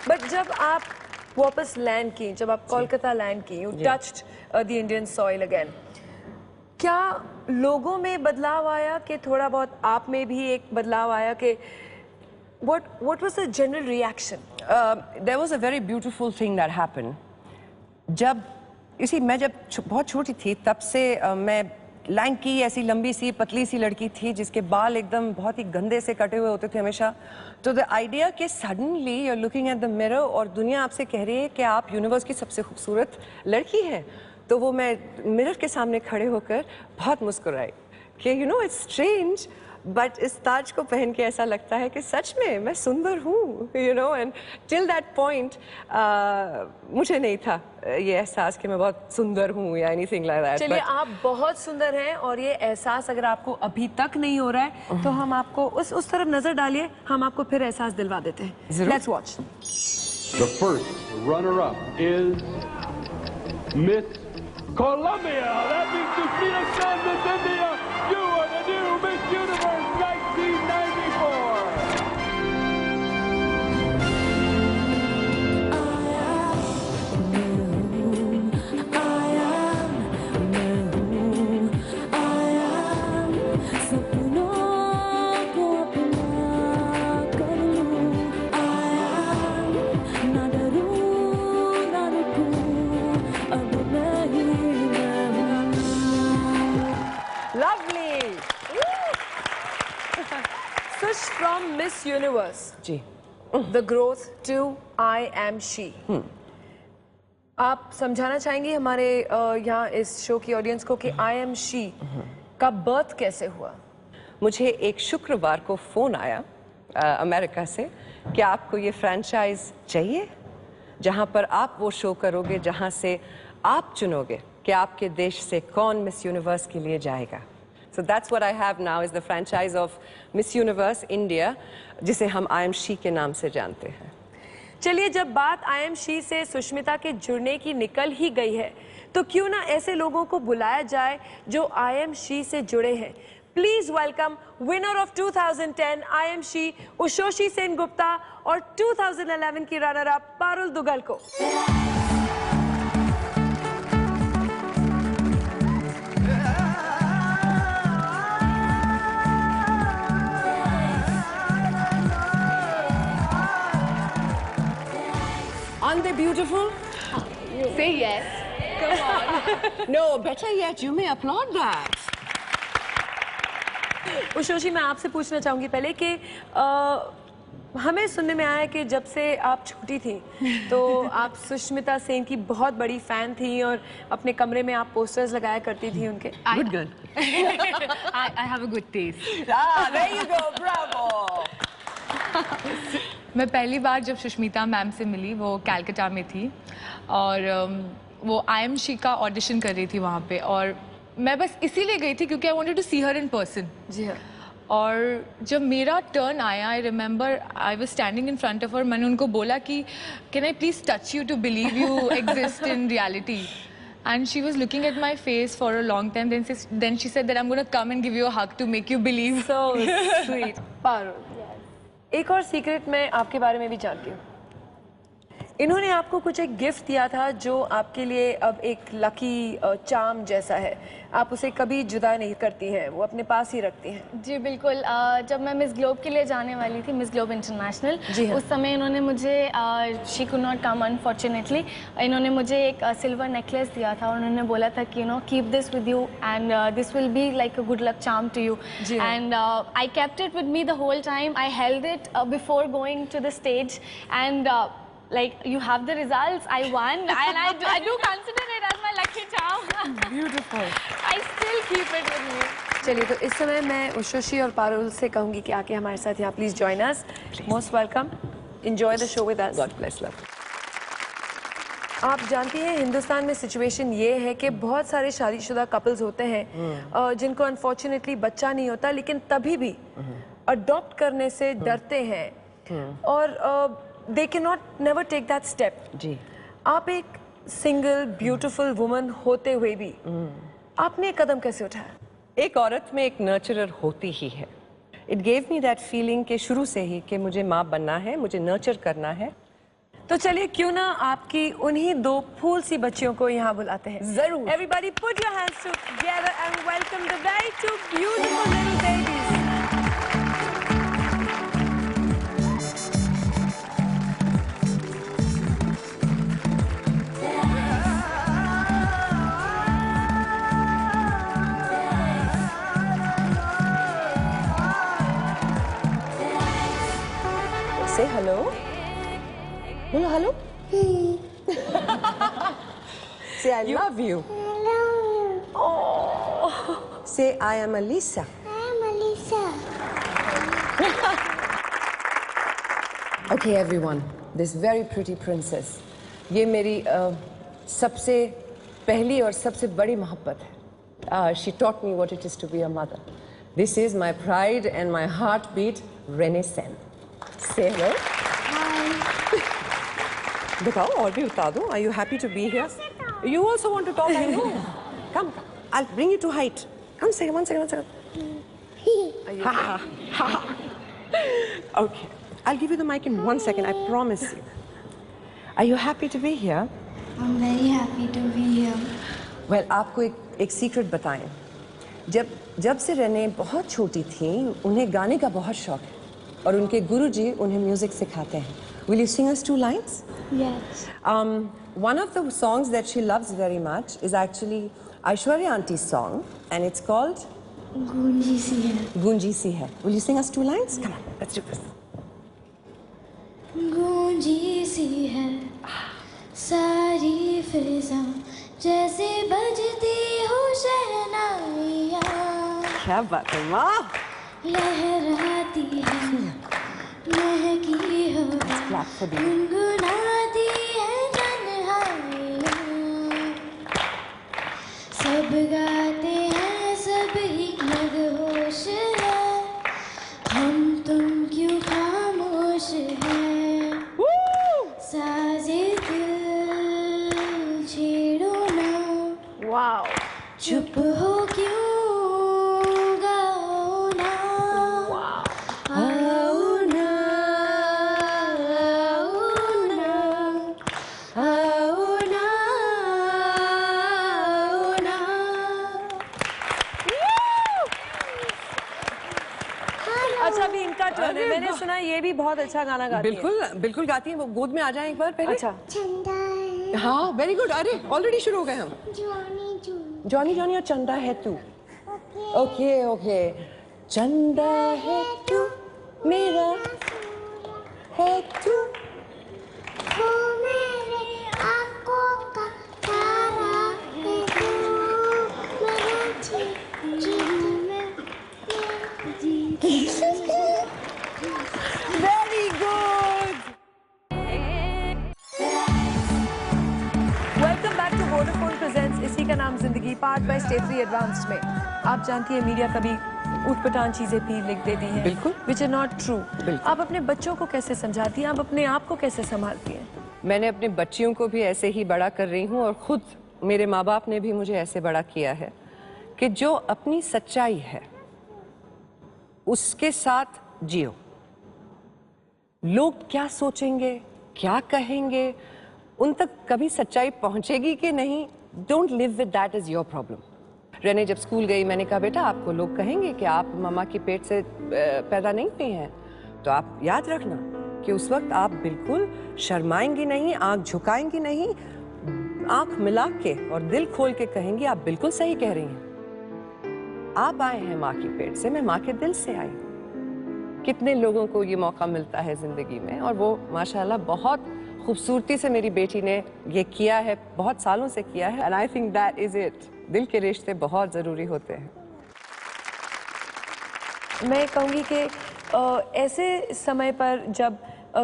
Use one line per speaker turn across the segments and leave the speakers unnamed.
But जब आप वापस लैंड की, जब आप कोलकाता लैंड की, you touched the Indian soil again, क्या लोगों में बदलाव आया कि थोड़ा बहुत आप में भी एक बदलाव आया कि what was the general reaction?
There was a very beautiful thing that happened. जब मैं जब बहुत छोटी थी तब से मैं लैंकी ऐसी लंबी सी पतली सी लड़की थी जिसके बाल एकदम बहुत ही गंदे से कटे हुए होते थे हमेशा। तो द आइडिया कि suddenly you are looking at the mirror और दुनिया आपसे कह रही है कि आप यूनिवर्स की सबसे खूबसूरत लड़की हैं, तो वो मैं मिरर के सामने खड़े होकर बहुत मुस्कुराई कि you no it's strange, but इस ताज को पहन के ऐसा लगता है कि सच में मैं सुंदर हूँ, you know. And till that point मुझे नहीं था ये एहसास कि मैं बहुत सुंदर हूँ या एनीथिंग लाइक दैट।
चलिए, आप बहुत सुंदर हैं और ये एहसास अगर आपको अभी तक नहीं हो रहा है तो हम आपको उस तरफ नजर डालिए, हम आपको फिर एहसास दिलवा देते हैं। Let's watch.
The first runner-up is Miss Colombia. That means Sushmita Sen, Miss India. You are the new Miss Universe 1994.
Lovely. Sush from Miss Universe.
जी।
The growth to I am she. आप समझाना चाहेंगी हमारे यहाँ इस show की audience को कि I am she का बर्थ कैसे हुआ?
मुझे एक शुक्रवार को फ़ोन आया अमेरिका से कि आपको ये फ्रेंचाइज चाहिए जहाँ पर आप वो शो करोगे जहाँ से आप चुनोगे कि आपके देश से कौन मिस यूनिवर्स के लिए जाएगा। So that's what I have now is the franchise of Miss Universe India, जिसे हम I am she के नाम से जानते हैं।
चलिए, जब बात I am she से सुष्मिता के जुड़ने की निकल ही गई है तो क्यों ना ऐसे लोगों को बुलाया जाए जो I am she से जुड़े हैं। Please welcome winner of 2010 I am she Ushoshi Sen Gupta और 2011 की रनर अप पारुल दुगल को।
Aren't they beautiful?
Say yes. Come on.
No, better yet, you may applaud that.
उशोशी, मैं आपसे पूछना चाहूंगी पहले कि हमें सुनने में आया कि जब से आप छोटी थी तो आप सुष्मिता सेन की बहुत बड़ी फैन थी और अपने कमरे में आप पोस्टर्स लगाया करती थी उनके।
Good girl.
I have a good taste.
Ah, there you go, bravo.
मैं पहली बार जब सुष्मिता मैम से मिली वो कैलकाटा में थी और वो आई एम शी का ऑडिशन कर रही थी वहाँ पे और मैं बस इसीलिए गई थी क्योंकि I wanted to see her in person.
जी हाँ।
और जब मेरा टर्न आया I remember I was standing in front of her, मैंने उनको बोला कि can I please touch you to believe you exist in reality, and she was looking at my face for a long time, then she said that I'm going to come and give you a hug to make you believe.
So sweet. Parul, एक और secret मैं आपके बारे में भी जानती हूँ। इन्होंने आपको कुछ एक गिफ्ट दिया था जो आपके लिए अब एक लकी चार्म जैसा है, आप उसे कभी जुदा नहीं करती हैं, वो अपने पास ही रखती हैं।
जी बिल्कुल। जब मैं मिस ग्लोब के लिए जाने वाली थी, मिस ग्लोब इंटरनेशनल,
हाँ।
उस समय इन्होंने मुझे she could not come unfortunately, इन्होंने मुझे एक सिल्वर नेकलेस दिया था और उन्होंने बोला था कि you know keep this with you and this will be like a good luck charm to you, and I kept it with me the whole time. I held it before going to the stage and like you have the results, I won and I do consider it as my lucky charm.
Beautiful.
I still keep it with me.
चलिए, तो इस समय मैं उशोशी और पारुल से कहूंगी कि आके हमारे साथ यहाँ please join us. Most welcome, enjoy the show with us.
God bless love.
आप जानती हैं हिंदुस्तान में सिचुएशन ये है कि बहुत सारे शादीशुदा कपल्स होते हैं जिनको अनफॉर्चुनेटली बच्चा नहीं होता, लेकिन तभी भी अडॉप्ट करने से डरते हैं और they cannot never take that step.
जी।
आप एक सिंगल ब्यूटीफुल वुमन होते हुए भी आपने एक कदम कैसे उठाया?
एक औरत में एक नर्चरर होती ही है। It gave me that feeling कि शुरू से ही कि मुझे माँ बनना है, मुझे नर्चर करना है।
तो चलिए क्यों ना आपकी उन्हीं दो फूल सी बच्चियों को यहाँ बुलाते हैं।
जरूर।
Everybody put your hands together and welcome the very two beautiful little babies.
Say hello. Hello, hello. Say I love you. Oh. Say I am Alisa. Okay, everyone. This very pretty princess. ये मेरी सबसे पहली और सबसे बड़ी मोहब्बत है. She taught me what it is to be a mother. This is my pride and my heartbeat, Renee Sen. Say hello. बताओ और भी बता दो. Are you happy to be here? You also want to talk, I know. Come, I'll bring you to height. Come, say one second. Ha ha. Okay, I'll give you the mic in 1 second. I promise you. Are you happy to be here?
I'm very happy to be here.
Well, आपको एक secret बताएं. जब से Renee बहुत छोटी थी, उन्हें गाने का बहुत शौक है और उनके गुरुजी उन्हें म्यूजिक सिखाते हैं. Will you sing us 2 lines?
Yes.
One of the songs that she loves very much is actually Aishwarya Auntie's song, and it's called
Gunji si hai.
Gunji Si Hai. Will you sing us 2 lines? Come on, let's do this.
गूंजी सी है सारी फिजा जैसे बजती हो शहनाइयाँ
क्या बात है माँ.
लहराती है महकी हो
Clap for me.
गुनगुनाती है तन्हाइयाँ सब गाते हैं सब ही मदहोश है हम तुम क्यों खामोश हैं साजे दिल छेड़ो ना
Wow.
चुप हो क्यों गाओ ना आओ ना आओ ना आओ ना आओ ना
अच्छा अभी इनका टर्न है. मैंने सुना ये भी बहुत अच्छा गाना गाती है.
बिल्कुल गाती हैं. वो गोद में आ जाएं एक बार पहले.
अच्छा.
चंदा है
हाँ, वेरी गुड. अरे ऑलरेडी शुरू हो गए हम.
जॉनी जू
जॉनी और चंदा है तू. ओके. चंदा है तू मेरा है तू.
वो मेरे आँखों का तारा है तू मेरा जी में
very good.
Welcome back to Vodafone presents इसी का नाम जिंदगी पार्ट बाय स्टेफरी एडवांस्ड में. आप जानती हैं मीडिया कभी उठपटांग चीजें भी लिख देती है.
बिल्कुल.
Which are not true.
बिल्कुल.
आप अपने बच्चों को कैसे समझाती हैं? आप अपने आप को कैसे संभालती हैं?
मैंने अपने बच्चियों को भी ऐसे ही बड़ा कर रही हूँ और खुद मेरे माँ बाप ने भी मुझे ऐसे बड़ा किया है कि जो अपनी सच्चाई है उसके साथ जियो. लोग क्या सोचेंगे, क्या कहेंगे, उन तक कभी सच्चाई पहुंचेगी कि नहीं, don't live with that is your problem. Renee जब स्कूल गई, मैंने कहा बेटा आपको लोग कहेंगे कि आप मम्मा के पेट से पैदा नहीं हुई हैं, तो आप याद रखना कि उस वक्त आप बिल्कुल शर्माएंगी नहीं, आंख झुकाएंगी नहीं, आंख मिला के और दिल खोल के कहेंगी आप बिल्कुल सही कह रही हैं. आप आए हैं माँ की पेट से, मैं माँ के दिल से आई. कितने लोगों को ये मौका मिलता है जिंदगी में और वो माशाल्लाह बहुत खूबसूरती से मेरी बेटी ने ये किया है, बहुत सालों से किया है. And I think that is it. दिल के रिश्ते बहुत ज़रूरी होते हैं.
मैं कहूँगी कि ऐसे समय पर जब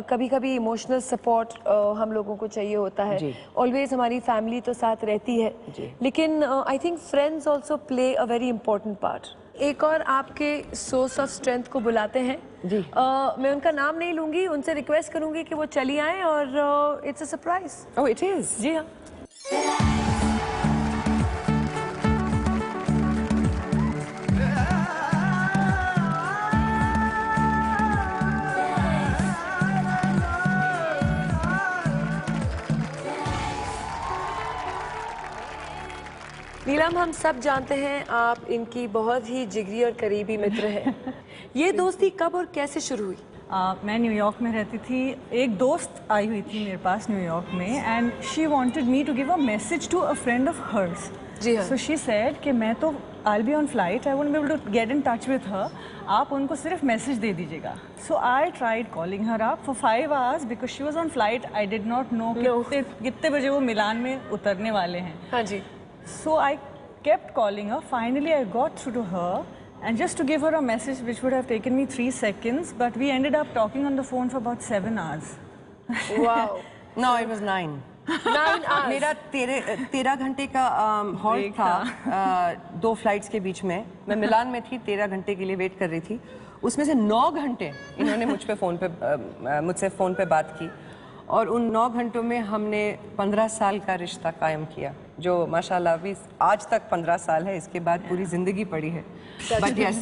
कभी कभी इमोशनल सपोर्ट हम लोगों को चाहिए होता है. ऑलवेज हमारी फैमिली तो साथ रहती है, लेकिन I think friends also play a very important part. एक और आपके सोर्स ऑफ स्ट्रेंथ को बुलाते हैं.
जी.
मैं उनका नाम नहीं लूंगी, उनसे रिक्वेस्ट करूंगी कि वो चली आए और it's a surprise.
Oh it is.
जी हाँ. नीलम, हम सब जानते हैं आप इनकी बहुत ही जिगरी और करीबी मित्र हैं। ये दोस्ती कब और कैसे शुरू हुई?
मैं न्यूयॉर्क में रहती थी। एक दोस्त आई हुई थी मेरे पास न्यूयॉर्क में and she wanted me to give a message to a friend of hers.
जी हाँ।
सो शी सेड कि मैं तो I'll be on flight, I won't be able to get in touch with her. आप उनको सिर्फ message दे दीजिएगा। So I tried calling her up for 5 hours because she was on flight. I did not know कितने बजे वो मिलान में उतरने वाले हैं।
हाँ जी।
So I kept calling her. Finally, I got through to her. And just to give her a message which would have taken me 3 seconds, but we ended up talking on the phone for about 7 hours.
Wow.
No, it was 9.
9 hours.
मेरा 13 घंटे का halt था 2 flights के बीच में। मैं मिलान में थी, 13 घंटे के लिए वेट कर रही थी। उसमें से 9 घंटे इन्होंने मुझसे फ़ोन पे बात की और उन 9 घंटों में हमने 15 साल का रिश्ता कायम किया, जो माशाल्लाह अभी आज तक 15 साल है। इसके बाद पूरी ज़िंदगी पड़ी है। But yes,